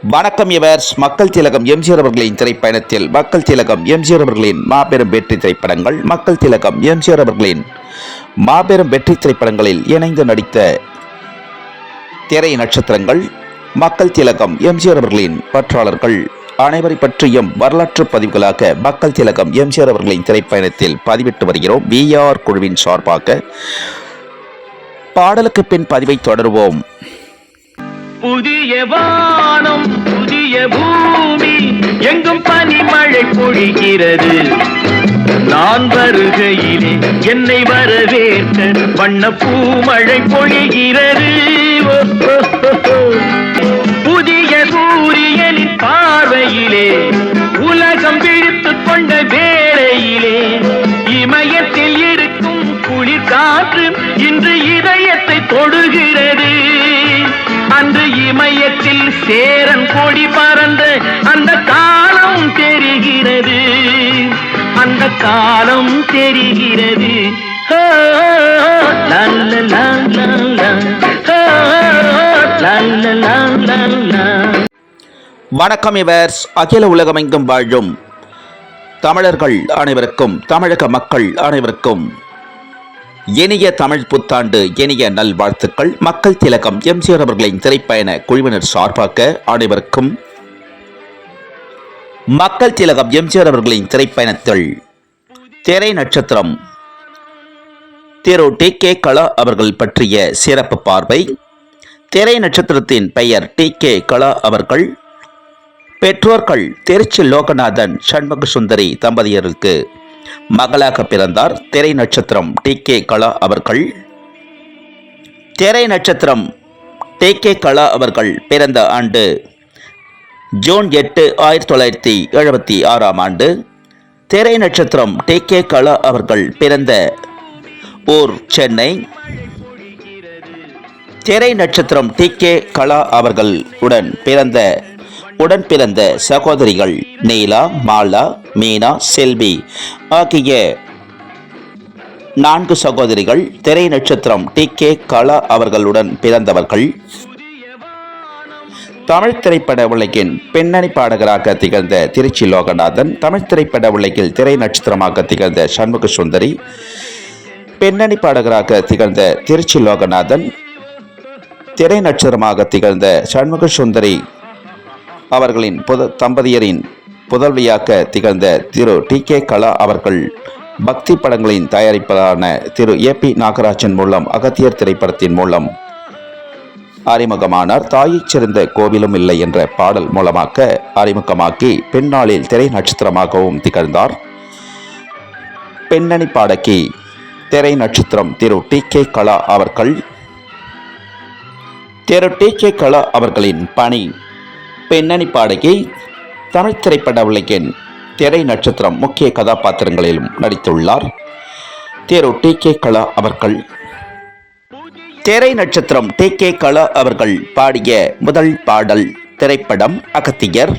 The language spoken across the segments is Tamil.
வணக்கம் யுவர்ஸ். மக்கள் திலகம் எம்ஜிஆர் அவர்களின் திரைப்பயணத்தில் மக்கள் திலகம் எம்ஜிஆர் அவர்களின் மாபெரும் வெற்றி திரைப்படங்கள், மக்கள் திலகம் எம்ஜிஆர் அவர்களின் மாபெரும் வெற்றி திரைப்படங்களில் இணைந்து நடித்த திரை நட்சத்திரங்கள், மக்கள் திலகம் எம்ஜிஆர் அவர்களின் பற்றாளர்கள் அனைவரை பற்றியும் வரலாற்று பதிவுகளாக மக்கள் திலகம் எம்ஜிஆர் அவர்களின் திரைப்பயணத்தில் பதிவிட்டு வருகிறோம். விஆர் குழுவின் சார்பாக பாடலுக்கு பின் பதிவை தொடருவோம். புதிய வானம் புதிய பூமி எங்கும் பனிமழை பொழிகிறது. நான் வருகையிலே என்னை வரவேற்க வண்ண பூமழை பொழிகிறது. புதிய சூரியனின் பார்வையிலே உலகம் விழித்துக் கொண்ட வேளையிலே இமயத்தில் இருக்கும் குளிர் காற்று இன்று இதயத்தை தொடுகிறது. அன்று இமயத்தில் சேரன் கொடி பறந்த அந்த காலம் தெரிகிறது, அந்த காலம் தெரிகிறது. வணக்கம் யுவர்ஸ். அகில உலகமெங்கும் வாழும் தமிழர்கள் அனைவருக்கும், தமிழக மக்கள் அனைவருக்கும் இனிய தமிழ் புத்தாண்டு இனிய நல்வாழ்த்துக்கள். மக்கள் திலகம் எம்ஜிஆர் அவர்களின் திரைப்பயண குழுவினர் சார்பாக அனைவருக்கும் மக்கள் திலகம் எம்ஜிஆர் அவர்களின் திரைப்பயணத்தில் திரை நட்சத்திரம் திரு டி.கே. கலா அவர்கள் பற்றிய சிறப்பு பார்வை. திரை நட்சத்திரத்தின் பெயர் டி.கே. கலா அவர்கள். பெற்றோர்கள் திருச்சி லோகநாதன் சண்முக சுந்தரி தம்பதியருக்கு மகளாக பிறந்தார். திரை நட்சத்திரம் டி.கே. கலா அவர்கள். திரை நட்சத்திரம் டி.கே. கலா அவர்கள் பிறந்த ஆண்டு ஜூன் 8, 1976 ஆண்டு. திரை நட்சத்திரம் டி.கே. கலா அவர்கள் பிறந்த ஊர் சென்னை. திரை நட்சத்திரம் டி.கே. கலா அவர்கள் உடன் பிறந்த சகோதரிகள் நீலா, மாலா, மீனா, செல்வி ஆகிய 4 சகோதரிகள். திரை நட்சத்திரம் டி.கே. கலா அவர்களுடன் பிறந்தவர்கள். தமிழ் திரைப்பட உலகின் பின்னணி பாடகராக திகழ்ந்த திருச்சி லோகநாதன், தமிழ் திரைப்பட உலகில் திரை நட்சத்திரமாக திகழ்ந்த சண்முக சுந்தரி, பின்னணி பாடகராக திகழ்ந்த திருச்சி லோகநாதன், திரை நட்சத்திரமாக திகழ்ந்த சண்முக சுந்தரி அவர்களின் தம்பதியரின் புதல்வியாக திகழ்ந்த திரு டி.கே. கலா அவர்கள் பக்தி படங்களின் தயாரிப்பாளரான திரு ஏ.பி. நாகராஜன் மூலம் அகத்தியர் திரைப்படத்தின் மூலம் அறிமுகமானார். தாயைச் சிறந்த கோவிலும் இல்லை என்ற பாடல் மூலமாக அறிமுகமாக்கி பின்னாளில் திரை நட்சத்திரமாகவும் திகழ்ந்தார். பின்னணி பாடகி திரை நட்சத்திரம் திரு டி.கே. கலா அவர்கள். திரு டி.கே. கலா அவர்களின் பணி பின்னணி பாடகி. தமிழ் திரைப்பட உலகின் திரை நட்சத்திரம் முக்கிய கதாபாத்திரங்களிலும் நடித்துள்ளார். திரு டி.கே. கலா அவர்கள். திரை நட்சத்திரம் டி.கே. கலா அவர்கள் பாடிய முதல் பாடல் திரைப்படம் அகத்தியர்.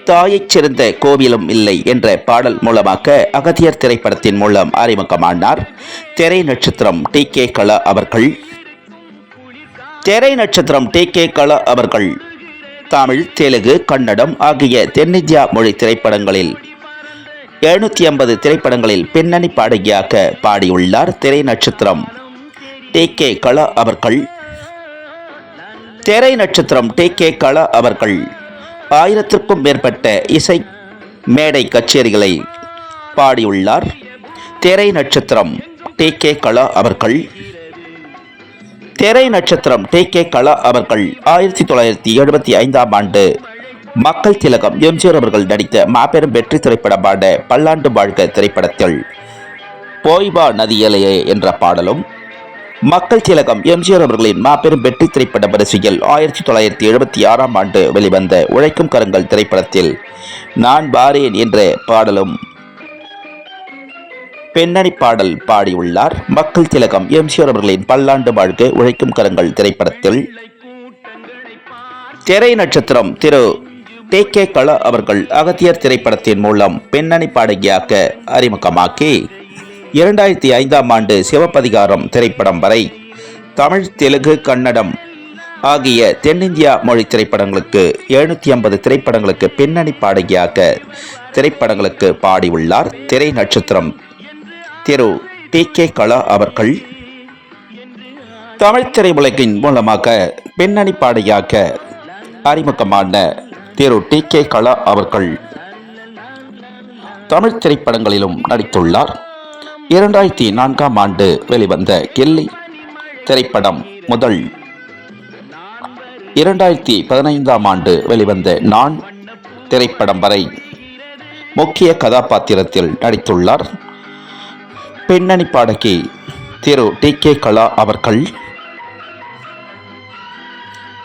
தாயைச் சிறந்த கோவிலும் இல்லை என்ற பாடல் மூலமாக அகத்தியர் திரைப்படத்தின் மூலம் அறிமுகமானார். திரை நட்சத்திரம் டி.கே. கலா அவர்கள். திரை நட்சத்திரம் டி.கே. கலா அவர்கள் தமிழ், தெலுங்கு, கன்னடம் ஆகிய தென்னிந்தியா மொழி திரைப்படங்களில் 750 திரைப்படங்களில் பின்னணி பாடகியாக பாடியுள்ளார். திரை நட்சத்திரம் டி.கே. கலா அவர்கள். திரை நட்சத்திரம் டி.கே. கலா அவர்கள் 1000க்கும் மேற்பட்ட இசை மேடை கச்சேரிகளை பாடியுள்ளார். திரை நட்சத்திரம் டி.கே. கலா அவர்கள். திரை நட்சத்திரம் டி.கே. கலா அவர்கள் 1975 ஆண்டு மக்கள் திலகம் எம்ஜிஆர் அவர்கள் நடித்த மாபெரும் வெற்றி திரைப்படமான பல்லாண்டு வாழ்க திரைப்படத்தில் போய்வா நதியலையே என்ற பாடலும், மக்கள் திலகம் எம்ஜிஆர் அவர்களின் மாபெரும் வெற்றி திரைப்பட வரிசையில் 1976 ஆண்டு வெளிவந்த உழைக்கும் கரங்கள் திரைப்படத்தில் நான் வாரேன் என்ற பாடலும் பின்னணி பாடல் பாடியுள்ளார். மக்கள் திலகம் எம்ஜிஆர் அவர்களின் பல்லாண்டு வாழ்க உழைக்கும் கரங்கள் திரைப்படத்தில் திரை நட்சத்திரம் திரு டி.கே. கலா அவர்கள் அகத்தியர் திரைப்படத்தின் மூலம் பின்னணி பாடகியாக அறிமுகமாக்கி 2005 ஆண்டு சிவப்பதிகாரம் திரைப்படம் வரை தமிழ், தெலுங்கு, கன்னடம் ஆகிய தென்னிந்தியா மொழி திரைப்படங்களுக்கு 750 திரைப்படங்களுக்கு பின்னணி பாடகியாக திரைப்படங்களுக்கு பாடியுள்ளார் திரை நட்சத்திரம் திரு டி.கே. கலா அவர்கள். தமிழ் திரையுலகின் மூலமாக பின்னணி பாடகியாக அறிமுகமான திரு டி.கே. கலா அவர்கள் தமிழ் திரைப்படங்களிலும் நடித்துள்ளார். 2004ஆம் ஆண்டு வெளிவந்த கில்லி திரைப்படம் முதல் 2015ஆம் ஆண்டு வெளிவந்த நான் திரைப்படம் வரை முக்கிய கதாபாத்திரத்தில் நடித்துள்ளார். பின்னணி பாடகி திரு டி.கே. கலா அவர்கள்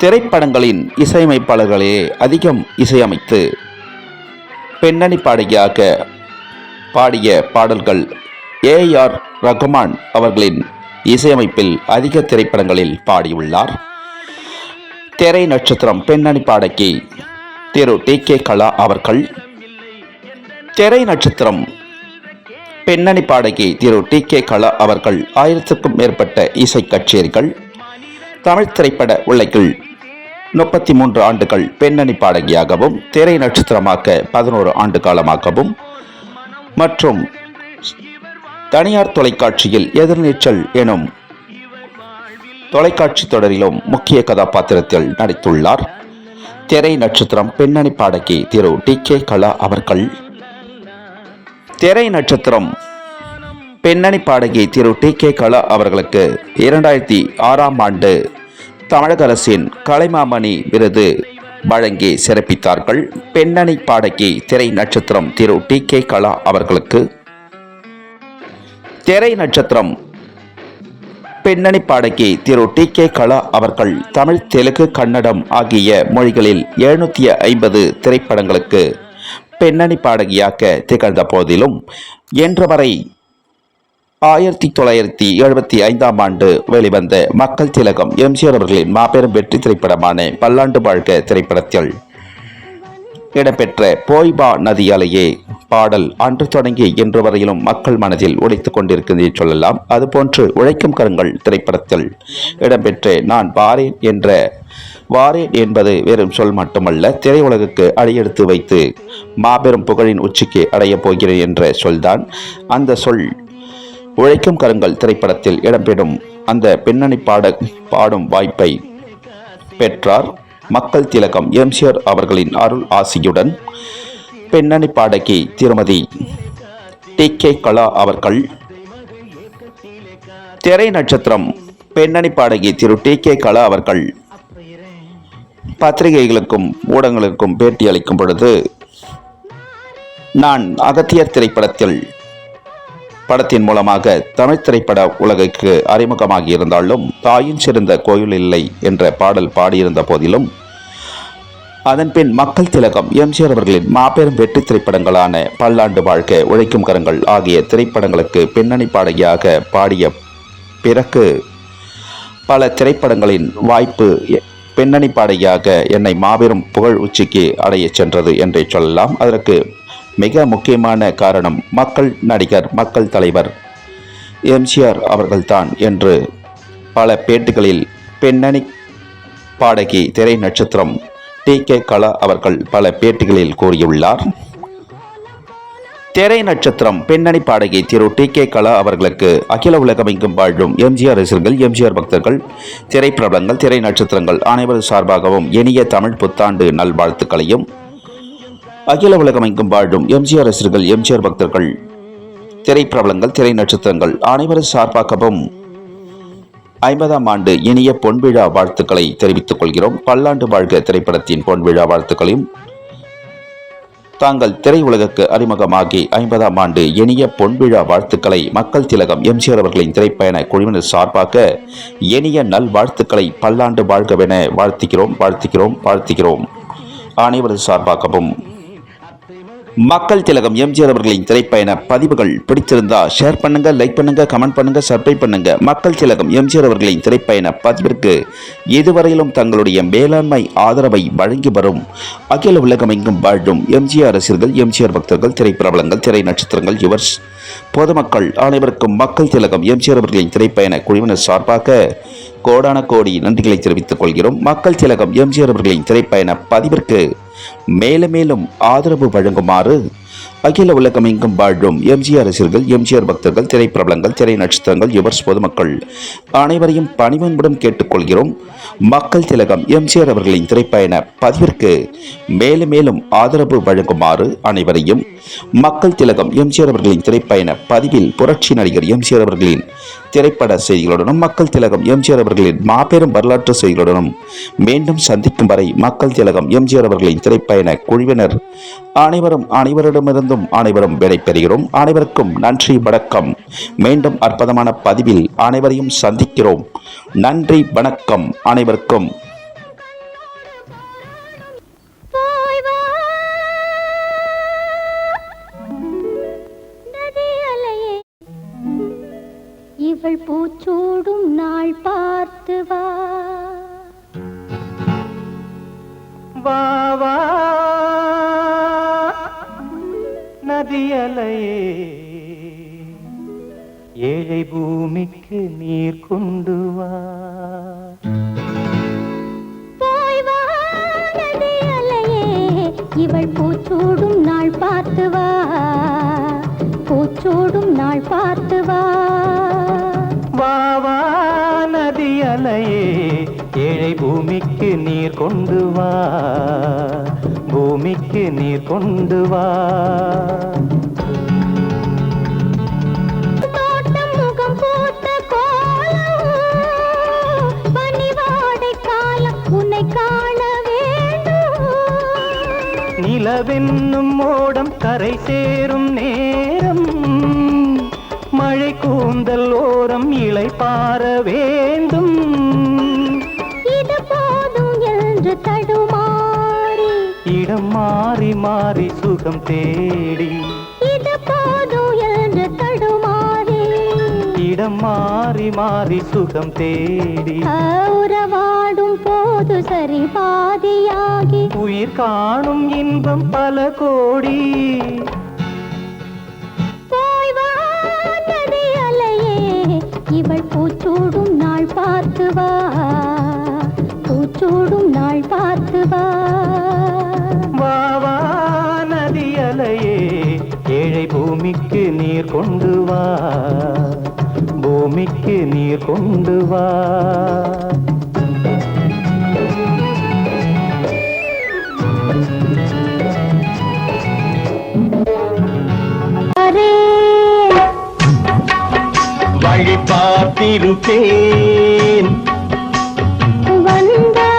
திரைப்படங்களின் இசையமைப்பாளர்களே அதிகம் இசையமைத்து பின்னணி பாடகியாக பாடிய பாடல்கள் ஏ.ஆர். ரகுமான் அவர்களின் இசையமைப்பில் அதிக திரைப்படங்களில் பாடியுள்ளார். திரை நட்சத்திரம் பின்னணி பாடகி திரு டி.கே. கலா அவர்கள். திரை நட்சத்திரம் பின்னணி பாடகி திரு டி.கே. கலா அவர்கள் 1000க்கும் மேற்பட்ட இசை கச்சேரிகள், தமிழ் திரைப்பட உலகில் 33 ஆண்டுகள் பின்னணி பாடகியாகவும், திரை நட்சத்திரமாக 11 ஆண்டு காலமாகவும் மற்றும் தனியார் தொலைக்காட்சியில் எதிர்நீச்சல் எனும் தொலைக்காட்சி தொடரிலும் முக்கிய கதாபாத்திரத்தில் நடித்துள்ளார். திரை நட்சத்திரம் பின்னணி பாடகி திரு டி.கே. கலா அவர்கள். திரை நட்சத்திரம் பின்னணி பாடகி திரு டி.கே. கலா அவர்களுக்கு 2006ஆம் ஆண்டு தமிழக அரசின் கலைமாமணி விருது வழங்கி சிறப்பித்தார்கள். பின்னணி பாடகி திரை நட்சத்திரம் திரு டி.கே. கலா அவர்களுக்கு. திரை நட்சத்திரம் பின்னணி பாடகி திரு டி.கே. கலா அவர்கள் தமிழ், தெலுங்கு, கன்னடம் ஆகிய மொழிகளில் 750 திரைப்படங்களுக்கு பின்னணி பாடகியாக திகழ்ந்த போதிலும் இன்று வரை 1975ஆம் ஆண்டு வெளிவந்த மக்கள் திலகம் எம்.ஜி.ஆர். அவர்களின் மாபெரும் வெற்றி திரைப்படமான பல்லாண்டு வாழ்க திரைப்படத்தில் இடம்பெற்ற போய்பா நதியாலேயே பாடல் அன்று தொடங்கி இன்று வரையிலும் மக்கள் மனதில் உடைத்துக் கொண்டிருக்கிறது சொல்லலாம். அதுபோன்று உழைக்கும் கரங்கள் திரைப்படத்தில் இடம்பெற்ற நான் வாரேன் என்ற வாரேன் என்பது வெறும் சொல் மட்டுமல்ல, திரையுலகுக்கு அடியெடுத்து வைத்து மாபெரும் புகழின் உச்சிக்கு அடையப் போகிறேன் என்ற சொல்தான். அந்த சொல் உழைக்கும் கரங்கள் திரைப்படத்தில் இடம்பெறும் அந்த பின்னணி பாடும் வாய்ப்பை பெற்றார். மக்கள் திலகம் எம்.ஜி.ஆர். அவர்களின் அருள் ஆசியுடன் பின்னணி பாடகி திருமதி டி.கே. கலா அவர்கள். திரை நட்சத்திரம் பின்னணி பாடகி திரு டி.கே. கலா அவர்கள் பத்திரிகைகளுக்கும் ஊடகங்களுக்கும் பேட்டி அளிக்கும் பொழுது, நான் அகத்தியர் படத்தின் மூலமாக தமிழ் திரைப்பட உலகுக்கு அறிமுகமாகி இருந்தாலும் தாயின் சிறந்த கோயில் இல்லை என்ற பாடல் பாடியிருந்த போதிலும் அதன்பின் மக்கள் திலகம் எம்.ஜி.ஆர். அவர்களின் மாபெரும் வெற்றி திரைப்படங்களான பல்லாண்டு வாழ்க, உழைக்கும் கரங்கள் ஆகிய திரைப்படங்களுக்கு பின்னணி பாடகியாக பாடிய பிறகு பல திரைப்படங்களின் வாய்ப்பு பின்னணி பாடகியாக என்னை மாபெரும் புகழ் உச்சிக்கு அடைய சென்றது என்றே சொல்லலாம். அதற்கு மிக முக்கியமான காரணம் மக்கள் நடிகர், மக்கள் தலைவர் எம்.ஜி.ஆர். அவர்கள்தான் என்று பல பேட்டிகளில் பின்னணி பாடகி திரை நட்சத்திரம் டி.கே. கலா அவர்கள் பல பேட்டிகளில் கூறியுள்ளார். திரை நட்சத்திரம் பின்னணி பாடகி திரு டி.கே. கலா அவர்களுக்கு அகில உலகமெங்கும் வாழும் எம்.ஜி.ஆர். ரசிகர்கள், எம்.ஜி.ஆர். பக்தர்கள், திரைப்பிரபலங்கள், திரை நட்சத்திரங்கள் அனைவரும் சார்பாகவும் இனிய தமிழ் புத்தாண்டு நல்வாழ்த்துக்களையும், அகில உலகமெங்கும் வாழும் எம்.ஜி.ஆர். ரசிகர்கள், எம்.ஜி.ஆர். பக்தர்கள், திரைப்பிரபலங்கள், திரை நட்சத்திரங்கள் அனைவரும் சார்பாகவும் 50ஆம் ஆண்டு இனிய பொன்விழா வாழ்த்துக்களை தெரிவித்துக் கொள்கிறோம். பல்லாண்டு வாழ்க திரைப்படத்தின் பொன்விழா வாழ்த்துக்களையும், தாங்கள் திரையுலகுக்கு அறிமுகமாகி 50ஆம் ஆண்டு இனிய பொன்விழா வாழ்த்துக்களை மக்கள் திலகம் எம்.ஜி.ஆர். அவர்களின் திரைப்பயண குழுவினர் சார்பாக இனிய நல் வாழ்த்துக்களை பல்லாண்டு வாழ்கவென வாழ்த்துகிறோம். அனைவரது சார்பாகவும் மக்கள் திலகம் எம்.ஜி.ஆர். அவர்களின் திரைப்பயண பதிவுகள் பிடித்திருந்தா ஷேர் பண்ணுங்க, லைக் பண்ணுங்க, கமெண்ட் பண்ணுங்க, சப்ஸ்கிரைப் பண்ணுங்க. மக்கள் திலகம் எம்.ஜி.ஆர். அவர்களின் திரைப்பயண பதிவிற்கு இதுவரையிலும் தங்களுடைய மேலாண்மை ஆதரவை வழங்கி வரும் அகில உலகமெங்கும் வாழும் எம்.ஜி.ஆர். ரசிகர்கள், எம்.ஜி.ஆர். பக்தர்கள், திரைப்பிரபலங்கள், திரை நட்சத்திரங்கள், யுவர்ஸ், பொதுமக்கள் அனைவருக்கும் மக்கள் திலகம் எம்.ஜி.ஆர். அவர்களின் திரைப்பயண குழுவினர் சார்பாக கோடான கோடி நன்றிகளை தெரிவித்துக் கொள்கிறோம். மக்கள் திலகம் எம்ஜிஆர் அவர்களின் திரைப்பயண பதிவிற்கு மேலும் மேலும் ஆதரவு வழங்குமாறு அகில உலகம் எங்கும் வாழும் எம்ஜிஆர் ரசிகர்கள், எம்ஜிஆர் பக்தர்கள், திரைப்பிரபலங்கள், திரை நட்சத்திரங்கள், யுவர்ஸ் பொதுமக்கள் அனைவரையும் பணிவன்புடன் கேட்டுக்கொள்கிறோம். மக்கள் திலகம் எம்ஜிஆர் அவர்களின் திரைப்பயண பதிவிற்கு மேலும் மேலும் ஆதரவு வழங்குமாறு அனைவரையும் மக்கள் திலகம் எம்ஜிஆர் அவர்களின் திரைப்பயண பதிவில் புரட்சி நடிகர் எம்ஜிஆர் அவர்களின் திரைப்பட செய்திகளுடனும் மக்கள் திலகம் எம்ஜிஆர் அவர்களின் மாபெரும் வரலாற்று செய்திகளுடனும் மீண்டும் சந்திக்கும் வரை மக்கள் திலகம் எம்ஜிஆர் அவர்களின் திரைப்பயண குழுவினர் அனைவரும் விடைபெறுகிறோம். அனைவருக்கும் நன்றி, வணக்கம். மீண்டும் அற்புதமான பதிவில் அனைவரையும் சந்திக்கிறோம். நன்றி, வணக்கம் அனைவருக்கும். இவள் பூச்சூடும் நாள் பார்த்து வா வா வா நதியலையே, ஏழை பூமிக்கு நீர் கொண்டு வா. போய் வா நதியலையே, இவள் பூச்சூடும் நாள் பார்த்து வா, பூச்சூடும் நாள் பார்த்து வா. வா வா நதியலையே, ஏழை பூமிக்கு நீர் கொண்டு வா, பூமிக்கு நீர் கொண்டு வா. தோட்டம் முகம் போட்ட கோலம், பனிவாடை காலம் உன்னை காண வேண்டும். நிலவென்னும் மோடம் கரை சேரும் நேரம், மழை கூந்தல் ஓரம் இலை பார வேண்டும். இது போதும் என்று தடுமாறி, இடம் மாறி மாறி சுகம் தேடி, இது போதும் என்று தடுமாறி, இடம் மாறி மாறி சுகம் தேடி, உறவாடும் போது சரி பாதியாகி, உயிர் காணும் இன்பம் பல கோடி. போய் வா நதியலையே, இவள் பூச்சூடும் நாள் பார்த்து வா, பூச்சூடும் நாள் பார்த்து வா. வா வா நதியலையே, ஏழை பூமிக்கு நீர் கொண்டு வா, பூமிக்கு நீர் கொண்டு வா. வழி பார்த்திருப்பேன், வந்தா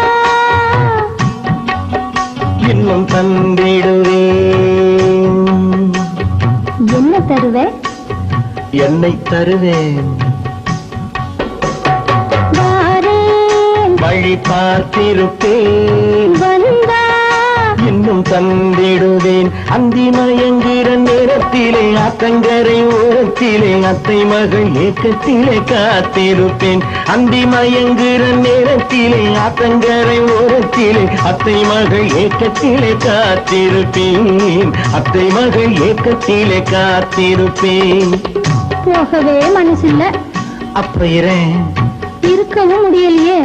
இன்னும் தந்திடுவேன். என்ன தருவே? என்னை தருவேன். வழி பார்த்திருப்பேன், வந்தா இன்னும் தந்திடுவேன். அந்தி மயங்குகிற நேரத்திலே ஆத்தங்கரை ஓரத்திலே அத்தை மகள் ஏக்கத்திலே காத்திருப்பேன். அந்தி மயங்குகிற நேரத்திலே ஆத்தங்கரை ஓரத்திலே அத்தை மகள் ஏக்கத்திலே காத்திருப்பேன், அத்தை மகள் ஏக்கத்திலே காத்திருப்பேன். போகவே மனசில்ல, அப்ப இருக்கவும் இருக்கவும் முடியலையே.